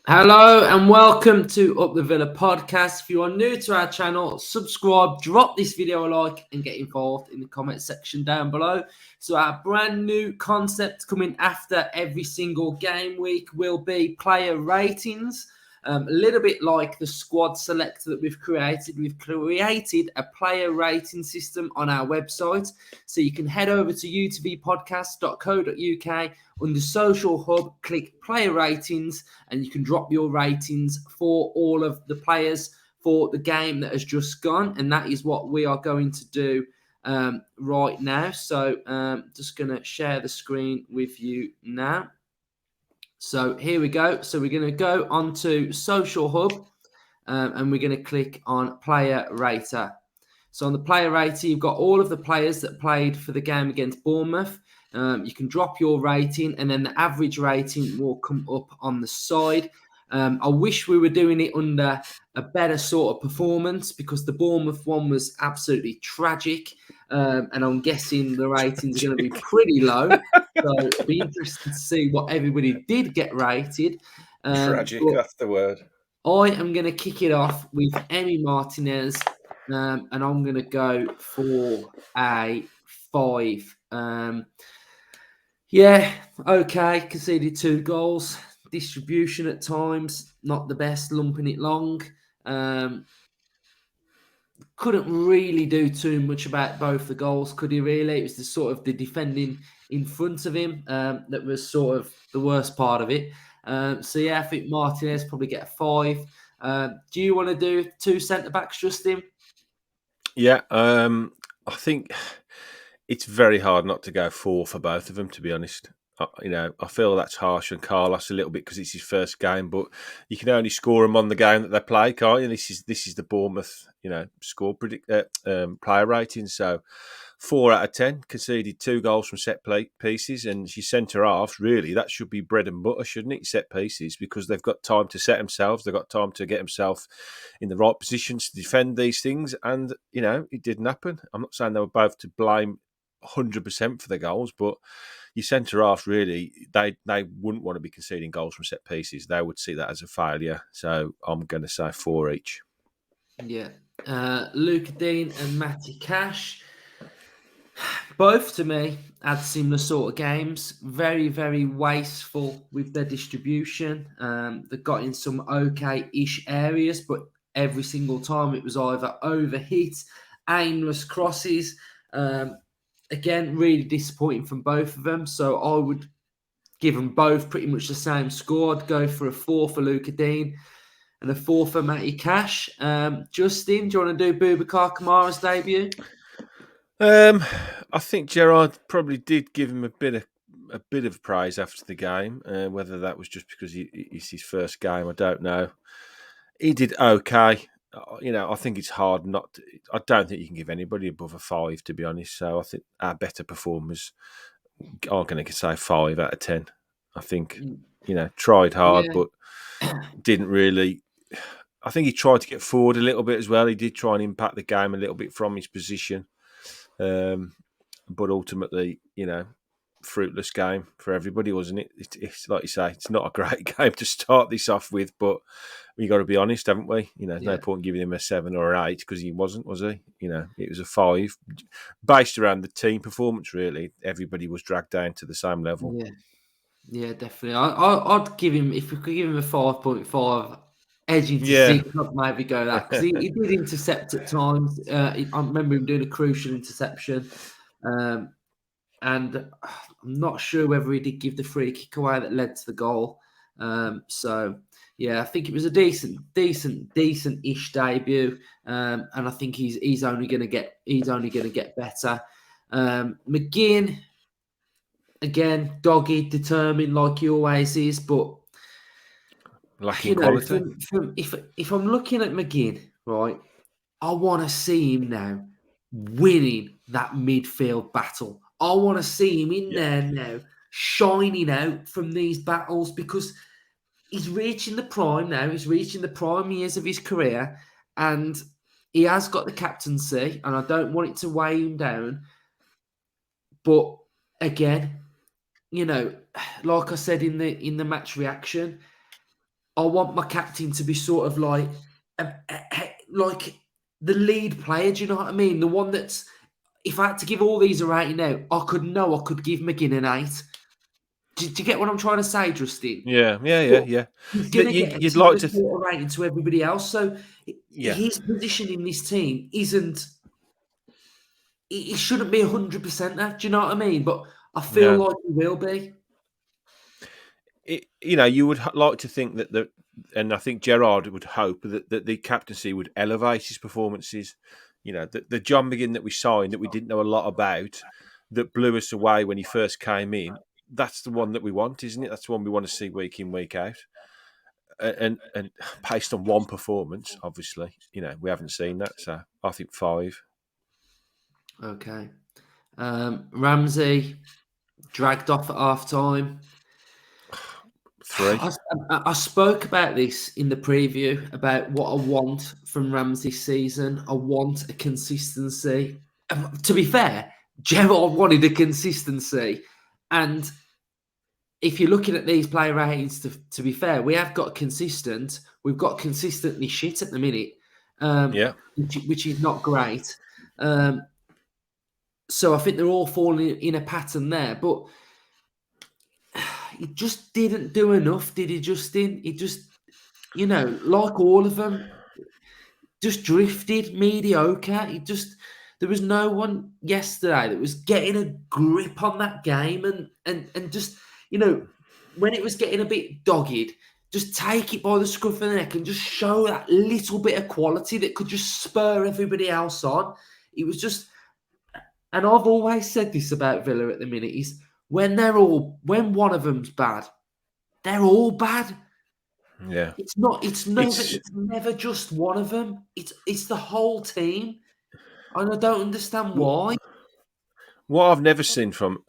Hello and welcome to Up the Villa podcast. If you are new to our channel, subscribe, drop this video a like, and get involved in the comment section down below. So, our brand new concept coming after every single game week will be player ratings. A little bit like the squad selector that we've created. We've created a player rating system on our website. So, you can head over to utvpodcast.co.uk. Under Social Hub, click Player Ratings, and you can drop your ratings for all of the players for the game that has just gone. And that is what we are going to do right now. So just going to share the screen with you now. So here we go. So we're going to go onto Social Hub and we're going to click on Player Rater. So on the player rater, you've got all of the players that played for the game against Bournemouth. You can drop your rating, and then the average rating will come up on the side. I wish we were doing it under a better sort of performance because the Bournemouth one was absolutely tragic. And I'm guessing the ratings are going to be pretty low. So it'll be interesting to see what everybody did get rated. Tragic, that's the word. I am going to kick it off with Emi Martinez. And I'm going to go for a 5. Yeah, okay. Conceded 2 goals. Distribution at times, not the best, lumping it long. Couldn't really do too much about both the goals, could he really? It was the sort of the defending in front of him that was sort of the worst part of it. So, yeah, I think Martinez probably get a 5. Do you want to do 2 centre-backs, Justin? Yeah, I think it's very hard not to go 4 for both of them, to be honest. I feel that's harsh on Carlos a little bit because it's his first game, but you can only score them on the game that they play, can't you? This is the Bournemouth, score player rating. So 4 out of 10, conceded 2 goals from set pieces, and your centre halves, really, that should be bread and butter, shouldn't it? Set pieces, because they've got time to set themselves, they've got time to get themselves in the right positions to defend these things, and it didn't happen. I'm not saying they were both to blame 100% for the goals, but your centre half, really, they wouldn't want to be conceding goals from set pieces. They would see that as a failure. So I'm going to say 4 each. Yeah. Luca Dean and Matty Cash. Both, to me, had similar sort of games. Very, very wasteful with their distribution. They got in some okay-ish areas, but every single time it was either overhit, aimless crosses. Again, really disappointing from both of them. So I would give them both pretty much the same score. I'd go for a 4 for Luca Dean and a 4 for Matty Cash. Justin, do you want to do Boubacar Kamara's debut? I think Gerrard probably did give him a bit of praise after the game. Whether that was just because it's his first game, I don't know. He did okay. I think it's hard not to. I don't think you can give anybody above a 5, to be honest. So I think our better performers are going to say 5 out of 10. I think, tried hard, but didn't really. I think he tried to get forward a little bit as well. He did try and impact the game a little bit from his position. But ultimately, fruitless game for everybody, wasn't it? It's like you say, it's not a great game to start this off with, but we got to be honest, haven't we? No point giving him a 7 or an 8 because he wasn't, was he? It was a 5 based around the team performance. Really, everybody was dragged down to the same level. Yeah, definitely. I'd give him, if we could give him a 5.5, edging to 6, I'd maybe go that because he did intercept at times. I remember him doing a crucial interception. And I'm not sure whether he did give the free kick away that led to the goal. So yeah, I think it was a decent-ish debut, and I think he's only going to get better. McGinn, again, dogged, determined like he always is, but lacking quality. If I'm looking at McGinn, right, I want to see him now winning that midfield battle. I want to see him in there now, shining out from these battles because he's reaching the prime now. He's reaching the prime years of his career, and he has got the captaincy, and I don't want it to weigh him down. But again, like I said in the match reaction, I want my captain to be sort of like the lead player. Do you know what I mean? The one that's, if I had to give all these a rating now, I could give McGinn an 8. Do you get what I'm trying to say, Justin? Yeah, yeah, yeah, But yeah. he's going to get a You'd like similar to, sort of rating to everybody else. So yeah, his position in this team isn't. He shouldn't be 100% there. Do you know what I mean? But I feel no. like he will be. You would like to think that and I think Gerrard would hope that the captaincy would elevate his performances. The John McGinn that we signed that we didn't know a lot about, that blew us away when he first came in. That's the one that we want, isn't it? That's the one we want to see week in, week out. And based on one performance, obviously, we haven't seen that. So I think 5. Okay. Ramsey dragged off at half time. 3. I spoke about this in the preview about what I want from Ramsey this season. I want a consistency. To be fair, Gerrard wanted a consistency. And if you're looking at these player ratings, to be fair, we have got consistent. We've got consistently shit at the minute, Yeah. which is not great. So I think they're all falling in a pattern there. But he just didn't do enough, did he, Justin? He just, like all of them, just drifted mediocre. There was no one yesterday that was getting a grip on that game and just, when it was getting a bit dogged, just take it by the scruff of the neck and just show that little bit of quality that could just spur everybody else on. It was just, and I've always said this about Villa at the minute, is when one of them's bad, they're all bad. Yeah. It's It's never just one of them. It's the whole team. And I don't understand what why. I've never seen from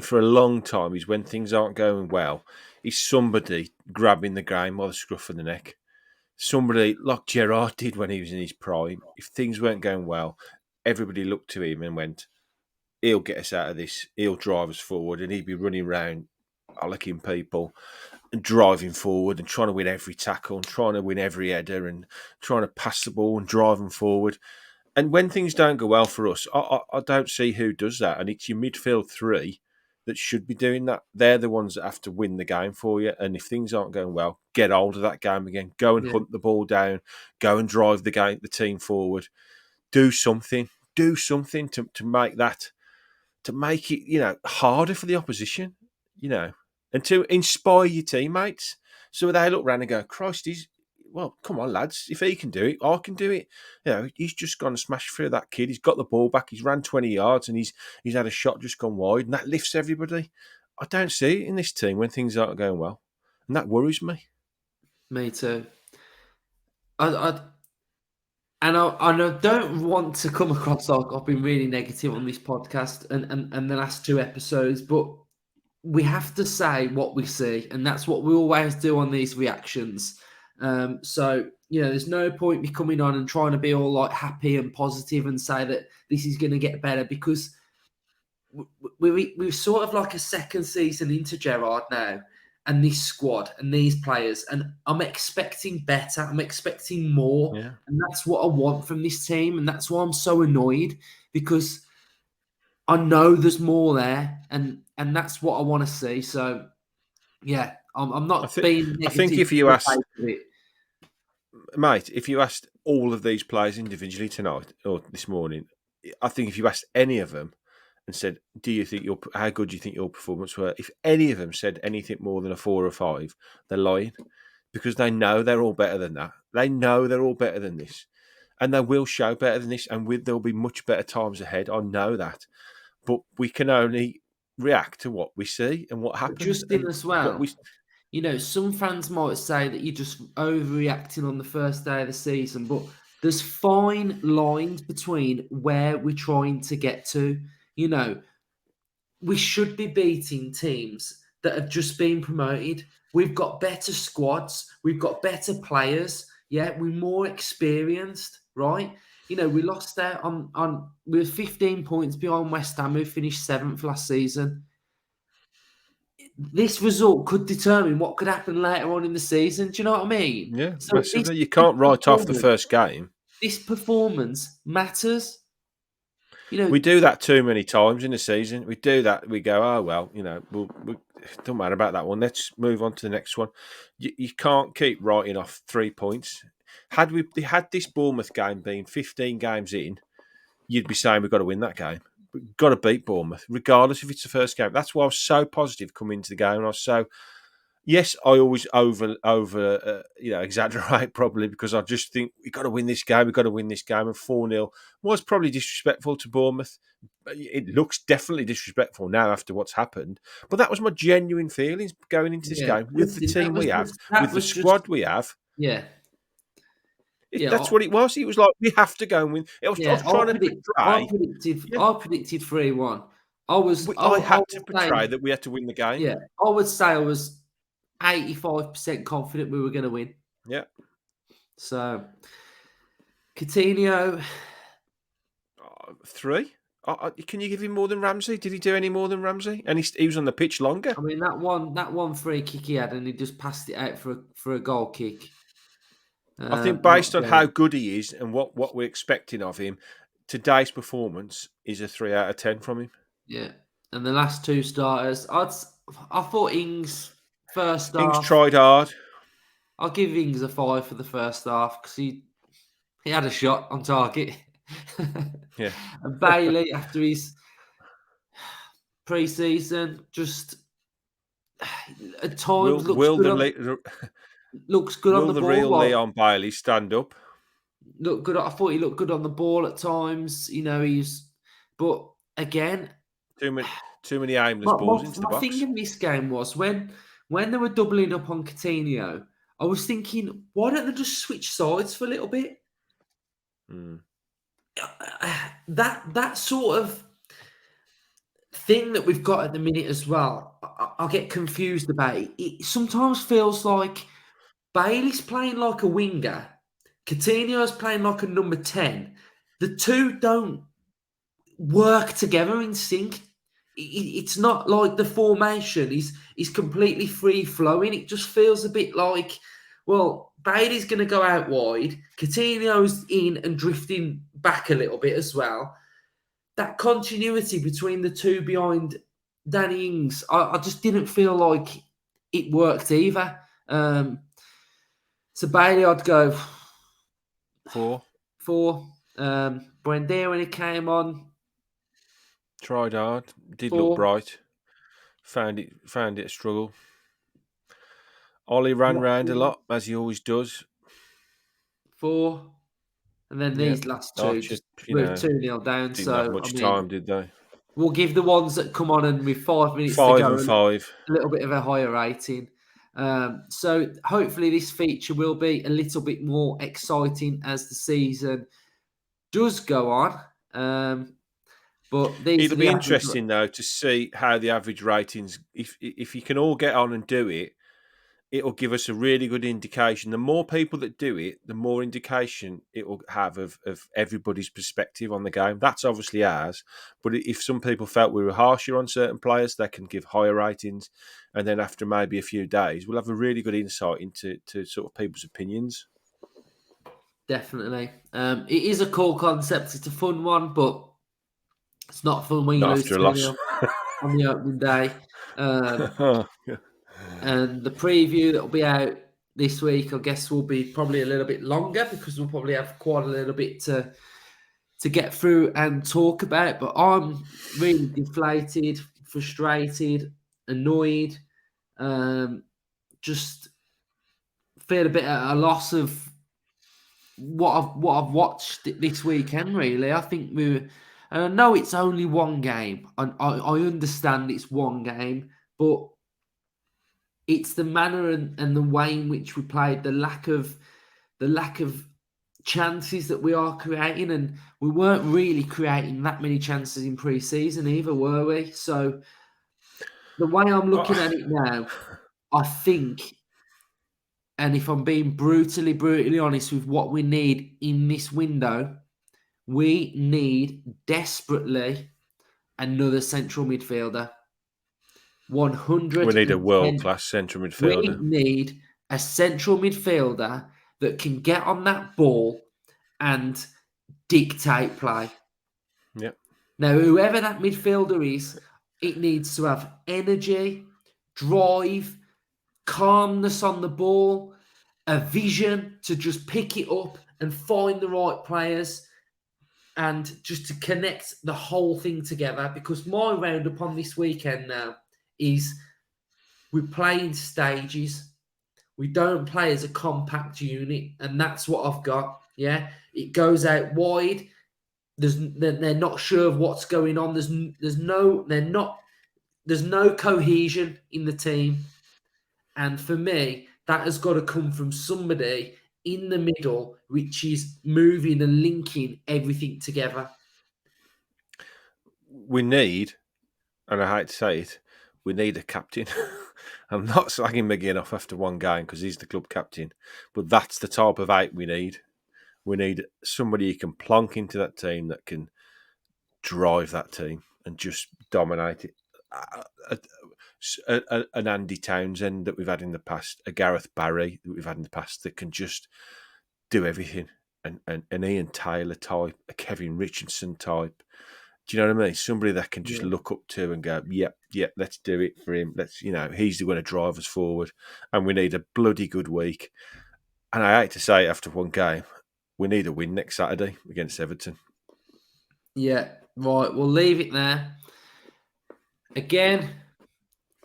for a long time is when things aren't going well, is somebody grabbing the game by the scruff of the neck. Somebody like Gerrard did when he was in his prime. If things weren't going well, everybody looked to him and went, he'll get us out of this. He'll drive us forward. And he'd be running around, alecking people and driving forward and trying to win every tackle and trying to win every header and trying to pass the ball and drive them forward. And when things don't go well for us, I don't see who does that. And it's your midfield 3 that should be doing that. They're the ones that have to win the game for you. And if things aren't going well, get hold of that game again. Go and Yeah. hunt the ball down. Go and drive the team forward. Do something. Do something to make that, to make it, harder for the opposition, and to inspire your teammates. So they look around and go, Christ, well, come on, lads. If he can do it, I can do it. He's just gone and smashed through that kid. He's got the ball back. He's ran 20 yards and he's had a shot just gone wide, and that lifts everybody. I don't see it in this team when things aren't going well, and that worries me. Me too. I don't want to come across like I've been really negative on this podcast and the last 2 episodes, but we have to say what we see, and that's what we always do on these reactions. So, there's no point me coming on and trying to be all like happy and positive and say that this is going to get better, because we're sort of like a second season into Gerrard now and this squad and these players, and I'm expecting better. I'm expecting more, Yeah. and that's what I want from this team, and that's why I'm so annoyed, because I know there's more there, and that's what I want to see. So, yeah, I'm not being I think negative if for you the ask, sake of it. mate, if you asked all of these players individually tonight or this morning, I think if you asked any of them and said, "Do you think how good do you think your performance were?" If any of them said anything more than a 4 or 5, they're lying, because they know they're all better than that. They know they're all better than this, and they will show better than this. And there'll be much better times ahead. I know that, but we can only react to what we see and what But happens, Justin and as what well, we. some fans might say that you're just overreacting on the first day of the season, but there's fine lines between where we're trying to get to. We should be beating teams that have just been promoted. We've got better squads. We've got better players. Yeah, we're more experienced, right? We lost out we were 15 points behind West Ham, who finished 7th last season. this result could determine what could happen later on in the season. Do you know what I mean? Yeah, So massively. You can't write off the first game. this performance matters. You know, We do that too many times in the season. We do that. We go, oh well, it don't matter about that one. Let's move on to the next one. You can't keep writing off 3 points. Had this Bournemouth game been 15 games in, you'd be saying we've got to win that game. We've got to beat Bournemouth, regardless if it's the first game. That's why I was so positive coming into the game. And I was so, yes, I always over exaggerate probably, because I just think we've got to win this game. We've got to win this game. And 4-0 was probably disrespectful to Bournemouth. It looks definitely disrespectful now after what's happened. But that was my genuine feelings going into this game with the team we have, with the squad we have. Yeah. That's what it was. It was like, we have to go and win. I was trying to portray. I predicted 3-1. I had to portray that we had to win the game. Yeah, I would say I was 85% confident we were going to win. Yeah. So, Coutinho, 3. Can you give him more than Ramsey? Did he do any more than Ramsey? And he was on the pitch longer. I mean, that one free kick he had, and he just passed it out for a goal kick. I think based on how good he is and what we're expecting of him, today's performance is a 3 out of 10 from him. Yeah, and the last 2 starters, I thought Ings first half. Ings tried hard. I'll give Ings a 5 for the first half because he had a shot on target. Yeah, and Bailey after his pre-season just at times looks good on the ball. Will the real Leon Bailey stand up? Look good. I thought he looked good on the ball at times. But again, too many aimless balls into the box. My thing in this game was when they were doubling up on Coutinho, I was thinking, why don't they just switch sides for a little bit? That sort of thing that we've got at the minute as well, I get confused about it. It sometimes feels like Bailey's playing like a winger, Coutinho's playing like a number 10. The two don't work together in sync. It's not like the formation is completely free flowing. It just feels a bit like, well, Bailey's going to go out wide, Coutinho's in and drifting back a little bit as well. That continuity between the two behind Danny Ings, I just didn't feel like it worked either. So Bailey, I'd go 4. Buendia, when he came on, tried hard, did 4. look bright, found it a struggle. Ollie ran round a lot, as he always does. 4. And then these last 2 just moved 2-0 down. Didn't have much time, did they? We'll give the ones that come on and with 5 minutes 5 to go and 5. a little bit of a higher rating. So hopefully this feature will be a little bit more exciting as the season does go on. But it'll be interesting though to see how the average ratings, if you can all get on and do it, it'll give us a really good indication. The more people that do it, the more indication it will have of everybody's perspective on the game. That's obviously ours. But if some people felt we were harsher on certain players, they can give higher ratings. And then after maybe a few days, we'll have a really good insight into sort of people's opinions. Definitely. It is a cool concept. It's a fun one, but it's not fun when you lose 2-0 on the opening day. And the preview that will be out this week, I guess, will be probably a little bit longer because we'll probably have quite a little bit to get through and talk about. But I'm really deflated, frustrated, annoyed. Just feel a bit at a loss of what I've watched this weekend. Really, I think and I know it's only one game. I understand it's one game, but it's the manner and the way in which we played, the lack of chances that we are creating, and we weren't really creating that many chances in pre-season either, were we? So the way I'm looking at it now, I think, and if I'm being brutally honest with what we need in this window, we need desperately another central midfielder. We need a 110. world-class central We midfielder. need a central midfielder that can get on that ball and dictate play. Yep. Now, whoever that midfielder is, it needs to have energy, drive, calmness on the ball, a vision to just pick it up and find the right players and just to connect the whole thing together. Because my roundup on this weekend now is we play in stages. We don't play as a compact unit, and that's what I've got. Yeah, it goes out wide. They're not sure of what's going on. There's no cohesion in the team, and for me, that has got to come from somebody in the middle, which is moving and linking everything together. We need, and I hate to say it, we need a captain. I'm not slagging McGinn off after one game because he's the club captain, but that's the type of 8 we need. We need somebody who can plonk into that team, that can drive that team and just dominate it. An Andy Townsend that we've had in the past, a Gareth Barry that we've had in the past, that can just do everything. An Ian Taylor type, a Kevin Richardson type. Do you know what I mean? Somebody that can just look up to and go, yep, let's do it for him. He's going to drive us forward. And we need a bloody good week. And I hate to say it after one game, we need a win next Saturday against Everton. Yeah, right. We'll leave it there. Again,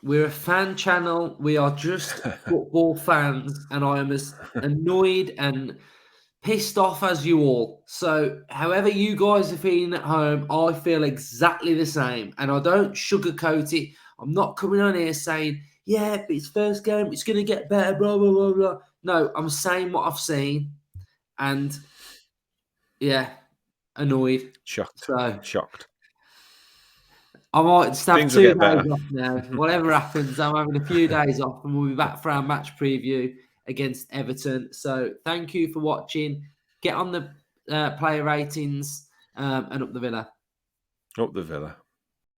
we're a fan channel. We are just football fans, and I am as annoyed and pissed off as you all. So, however you guys are feeling at home, I feel exactly the same, and I don't sugarcoat it. I'm not coming on here saying, "Yeah, but it's first game. It's going to get better." Blah blah blah blah. No, I'm saying what I've seen, and yeah, annoyed. Shocked. I might just have Things will 2 get days better. off now. Whatever happens, I'm having a few days off and we'll be back for our match preview against Everton. So thank you for watching. Get on the player ratings and up the Villa. Up the Villa.